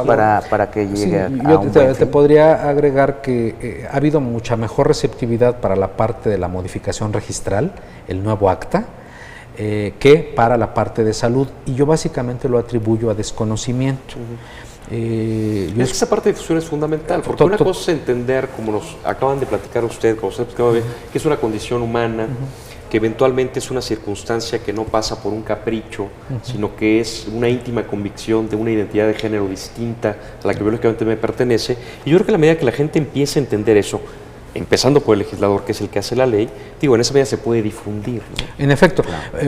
para que llegue a un yo te podría agregar que ha habido mucha mejor receptividad para la parte de la modificación registral, el nuevo acta, que para la parte de salud, y yo básicamente lo atribuyo a desconocimiento. Es que esa parte de difusión es fundamental, porque una cosa es entender, como nos acaban de platicar usted, que es una condición humana, que eventualmente es una circunstancia que no pasa por un capricho, sino que es una íntima convicción de una identidad de género distinta a la que biológicamente me pertenece. Y yo creo que a la medida que la gente empiece a entender eso, empezando por el legislador, que es el que hace la ley, digo, en esa medida se puede difundir, ¿no? En efecto,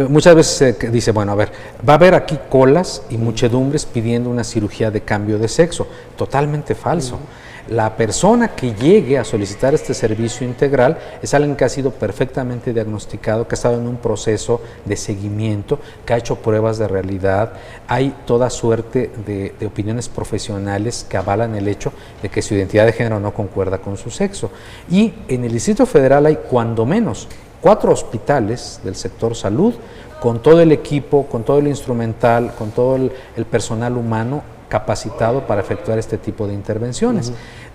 muchas veces se dice, bueno, a ver, va a haber aquí colas y muchedumbres pidiendo una cirugía de cambio de sexo. Totalmente falso. La persona que llegue a solicitar este servicio integral es alguien que ha sido perfectamente diagnosticado, que ha estado en un proceso de seguimiento, que ha hecho pruebas de realidad. Hay toda suerte de opiniones profesionales que avalan el hecho de que su identidad de género no concuerda con su sexo. Y en el Distrito Federal hay cuando menos 4 hospitales del sector salud, con todo el equipo, con todo el instrumental, con todo el personal humano capacitado para efectuar este tipo de intervenciones.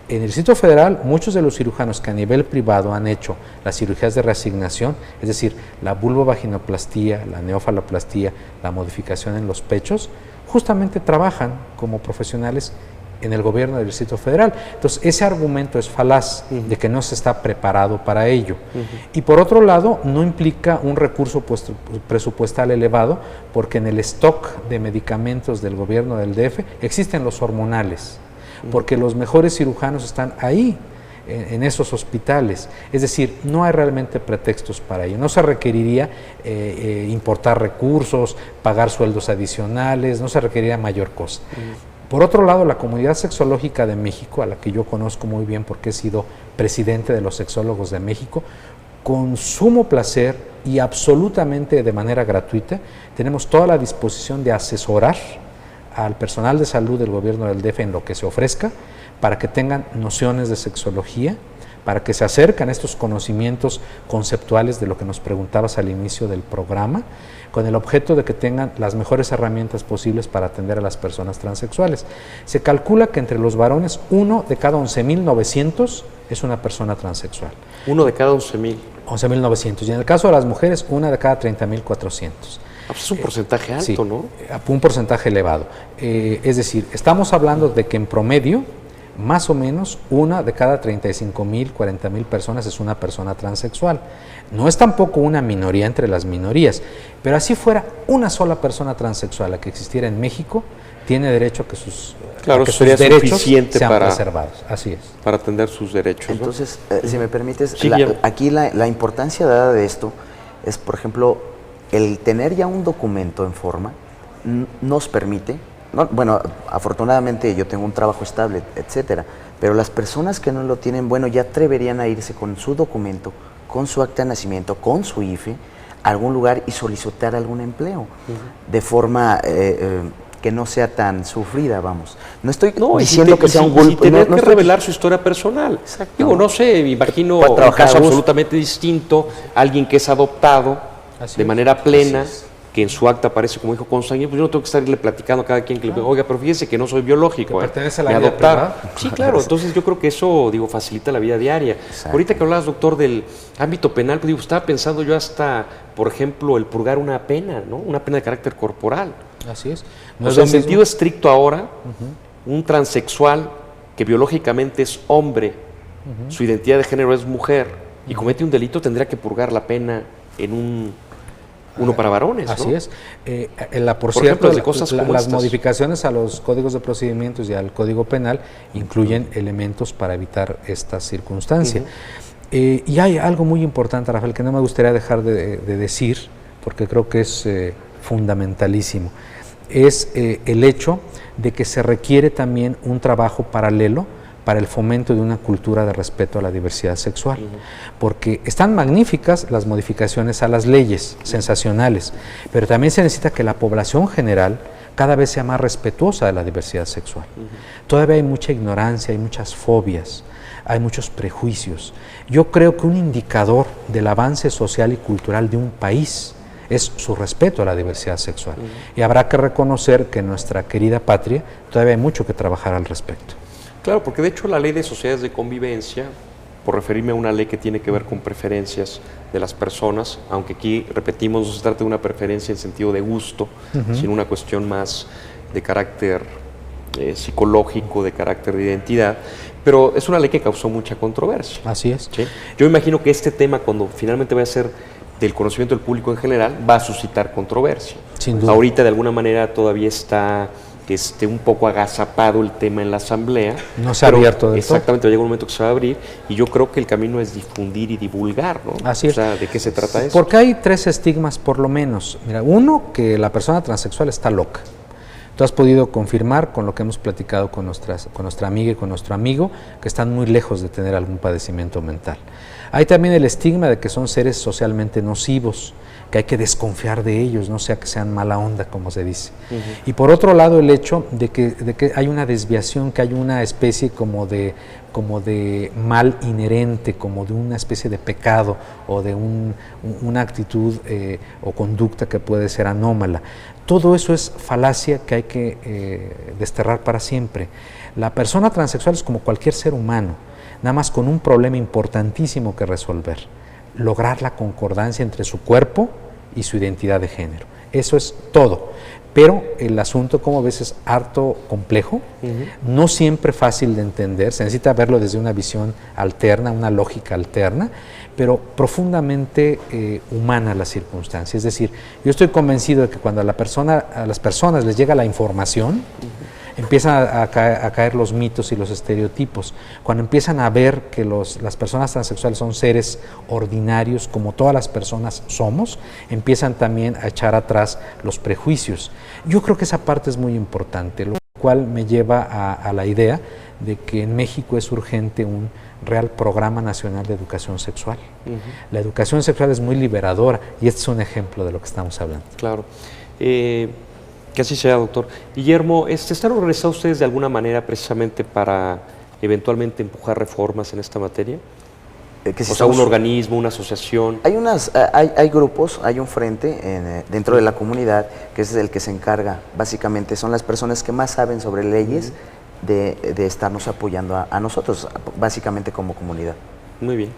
En el Distrito Federal, muchos de los cirujanos que a nivel privado han hecho las cirugías de reasignación, es decir, la vulvovaginoplastia, la neofaloplastía, la modificación en los pechos, justamente trabajan como profesionales en el gobierno del Distrito Federal. Entonces, ese argumento es falaz de que no se está preparado para ello. Y por otro lado, no implica un recurso presupuestal elevado, porque en el stock de medicamentos del gobierno del DF existen los hormonales, porque los mejores cirujanos están ahí, en esos hospitales. Es decir, no hay realmente pretextos para ello. No se requeriría importar recursos, pagar sueldos adicionales, no se requeriría mayor costo. Por otro lado, la comunidad sexológica de México, a la que yo conozco muy bien porque he sido presidente de los sexólogos de México, con sumo placer y absolutamente de manera gratuita, tenemos toda la disposición de asesorar al personal de salud del gobierno del DF en lo que se ofrezca, para que tengan nociones de sexología, para que se acerquen a estos conocimientos conceptuales de lo que nos preguntabas al inicio del programa, con el objeto de que tengan las mejores herramientas posibles para atender a las personas transexuales. Se calcula que entre los varones, 1 de cada 11.900 es una persona transexual. 1 de cada 11,000. 11.900. Y en el caso de las mujeres, 1 de cada 30.400. Pues es un porcentaje alto, Sí, ¿no? un porcentaje elevado. Es decir, estamos hablando de que en promedio, más o menos, 1 de cada 35.000, 40.000 personas es una persona transexual. No es tampoco una minoría entre las minorías, pero así fuera una sola persona transexual la que existiera en México, tiene derecho a que sus, Claro, a que sería sus derechos suficiente sean para- preservados. Así es. Para atender sus derechos, ¿no? Entonces, si me permites, Sí, Guillermo. aquí la importancia dada de esto es, por ejemplo, el tener ya un documento en forma nos permite, bueno, afortunadamente yo tengo un trabajo estable, etcétera, pero las personas que no lo tienen, bueno, ya atreverían a irse con su documento, con su acta de nacimiento, con su IFE, a algún lugar y solicitar algún empleo, de forma que no sea tan sufrida, vamos. No estoy diciendo que sea un sin golpe. tener no que estoy- revelar su historia personal. Exacto. Digo, no sé, me imagino Para un trabajar caso a gusto. absolutamente distinto, alguien que es adoptado Así de es. manera plena, Así es. que en su acta aparece como hijo consanguíneo, pues yo no tengo que estarle platicando a cada quien que le oiga, pero fíjese que no soy biológico. Que pertenece a la me vida adoptaron. privada. Sí, claro, entonces yo creo que eso, digo, facilita la vida diaria. Exacto. Ahorita que hablabas, doctor, del ámbito penal, pues digo, estaba pensando yo hasta, por ejemplo, el purgar una pena, ¿no? Una pena de carácter corporal. Así es. O es sea, lo en mismo. sentido estricto ahora, un transexual que biológicamente es hombre, su identidad de género es mujer, y comete un delito, tendría que purgar la pena en uno para varones, ¿no? Así es. Por Por cierto, ejemplo, desde cosas como las estas. modificaciones a los códigos de procedimientos y al Código Penal incluyen elementos para evitar esta circunstancia. Y hay algo muy importante, Rafael, que no me gustaría dejar de decir, porque creo que es fundamentalísimo. Es el hecho de que se requiere también un trabajo paralelo para el fomento de una cultura de respeto a la diversidad sexual, porque están magníficas las modificaciones a las leyes, sensacionales, pero también se necesita que la población general cada vez sea más respetuosa de la diversidad sexual. Todavía hay mucha ignorancia, hay muchas fobias, hay muchos prejuicios. Yo creo que un indicador del avance social y cultural de un país es su respeto a la diversidad sexual. Y habrá que reconocer que en nuestra querida patria todavía hay mucho que trabajar al respecto. Claro, porque de hecho la ley de sociedades de convivencia, por referirme a una ley que tiene que ver con preferencias de las personas, aunque aquí, repetimos, no se trata de una preferencia en sentido de gusto, sino una cuestión más de carácter psicológico, de carácter de identidad, pero es una ley que causó mucha controversia. Así es. ¿Sí? Yo imagino que este tema, cuando finalmente vaya a ser del conocimiento del público en general, va a suscitar controversia. Sin duda. Ahorita, de alguna manera, todavía está un poco agazapado el tema en la asamblea. No se ha pero abierto del todo. exactamente, va a llegar un momento que se va a abrir, y yo creo que el camino es difundir y divulgar, ¿no? Así O es. sea, ¿de qué se trata eso? Porque hay 3 estigmas por lo menos. Mira, uno, que la persona transexual está loca. Tú has podido confirmar con lo que hemos platicado con nuestra amiga y con nuestro amigo, que están muy lejos de tener algún padecimiento mental. Hay también el estigma de que son seres socialmente nocivos, que hay que desconfiar de ellos, no sea que sean mala onda, como se dice. Y por otro lado, el hecho de que hay una desviación, que hay una especie como de mal inherente, como de una especie de pecado o de una actitud o conducta que puede ser anómala. Todo eso es falacia que hay que desterrar para siempre. La persona transexual es como cualquier ser humano, nada más con un problema importantísimo que resolver: lograr la concordancia entre su cuerpo y su identidad de género. Eso es todo. Pero el asunto, como ves, es harto complejo, no siempre fácil de entender, se necesita verlo desde una visión alterna, una lógica alterna, pero profundamente humana la circunstancia. Es decir, yo estoy convencido de que cuando a las personas les llega la información, empiezan a caer los mitos y los estereotipos. Cuando empiezan a ver que las personas transexuales son seres ordinarios, como todas las personas somos, empiezan también a echar atrás los prejuicios. Yo creo que esa parte es muy importante, lo cual me lleva a la idea de que en México es urgente un real programa nacional de educación sexual. La educación sexual es muy liberadora y este es un ejemplo de lo que estamos hablando. Claro. Que así sea, doctor. Guillermo, ¿están organizados ustedes de alguna manera precisamente para eventualmente empujar reformas en esta materia? O sea, un organismo, una asociación. Hay grupos, hay un frente dentro de la comunidad que es el que se encarga, básicamente son las personas que más saben sobre leyes de estarnos apoyando a nosotros, básicamente como comunidad. Muy bien.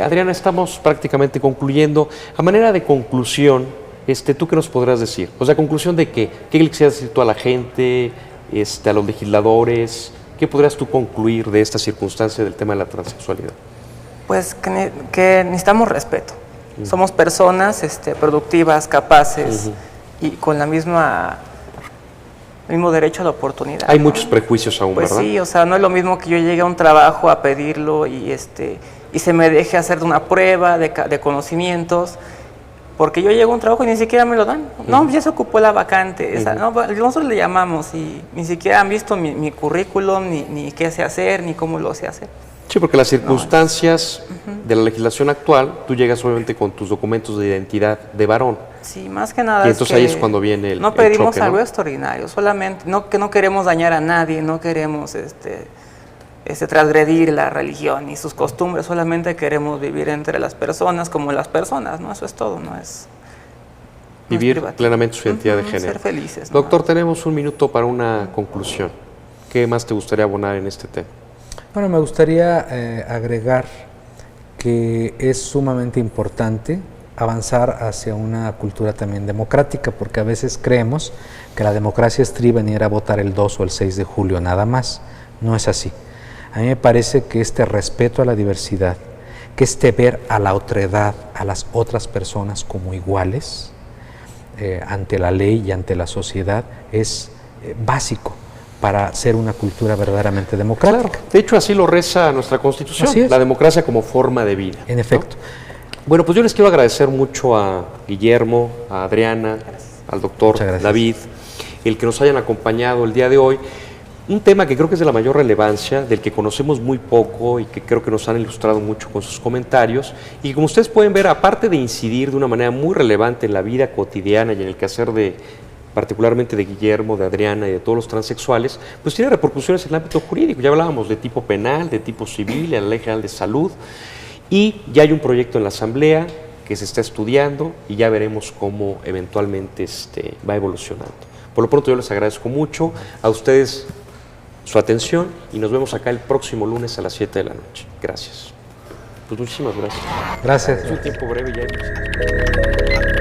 Adriana, estamos prácticamente concluyendo. A manera de conclusión, ¿tú qué nos podrás decir? O sea, conclusión de qué le quisieras decir tú a la gente, a los legisladores, ¿qué podrías tú concluir de esta circunstancia del tema de la transexualidad? Pues que necesitamos respeto. Somos personas productivas, capaces y con el mismo derecho a la oportunidad. Hay ¿no? muchos prejuicios aún, pues ¿verdad? Sí, o sea, no es lo mismo que yo llegue a un trabajo a pedirlo y se me deje hacer una prueba de conocimientos, porque yo llego a un trabajo y ni siquiera me lo dan. No, ya se ocupó la vacante. No, nosotros le llamamos y ni siquiera han visto mi currículum, ni qué sé hacer, ni cómo lo sé hacer. Sí, porque las circunstancias de la legislación actual, tú llegas obviamente con tus documentos de identidad de varón. Sí, más que nada. Y entonces ahí es cuando viene el no pedimos choque, algo ¿no? extraordinario, solamente que no queremos dañar a nadie, no queremos transgredir la religión y sus costumbres, solamente queremos vivir entre las personas como las personas, ¿no? Eso es todo, no es vivir plenamente su identidad de género. Ser felices. Doctor, tenemos un minuto para una conclusión. ¿Qué más te gustaría abonar en este tema? Bueno, me gustaría agregar que es sumamente importante avanzar hacia una cultura también democrática, porque a veces creemos que la democracia estriba en ir a votar el 2 o el 6 de julio, nada más. No es así. A mí me parece que este respeto a la diversidad, que ver a la otredad, a las otras personas como iguales ante la ley y ante la sociedad, es básico para ser una cultura verdaderamente democrática. Claro. De hecho, así lo reza nuestra Constitución, la democracia como forma de vida. En efecto. ¿No? Bueno, pues yo les quiero agradecer mucho a Guillermo, a Adriana, al doctor David, el que nos hayan acompañado el día de hoy. Un tema que creo que es de la mayor relevancia, del que conocemos muy poco y que creo que nos han ilustrado mucho con sus comentarios. Y como ustedes pueden ver, aparte de incidir de una manera muy relevante en la vida cotidiana y en el quehacer particularmente de Guillermo, de Adriana y de todos los transexuales, pues tiene repercusiones en el ámbito jurídico. Ya hablábamos de tipo penal, de tipo civil, de la Ley General de Salud, y ya hay un proyecto en la Asamblea que se está estudiando y ya veremos cómo eventualmente va evolucionando. Por lo pronto yo les agradezco mucho a ustedes su atención y nos vemos acá el próximo lunes a las 7 de la noche. Gracias. Pues muchísimas gracias. Gracias. Es un tiempo breve ya.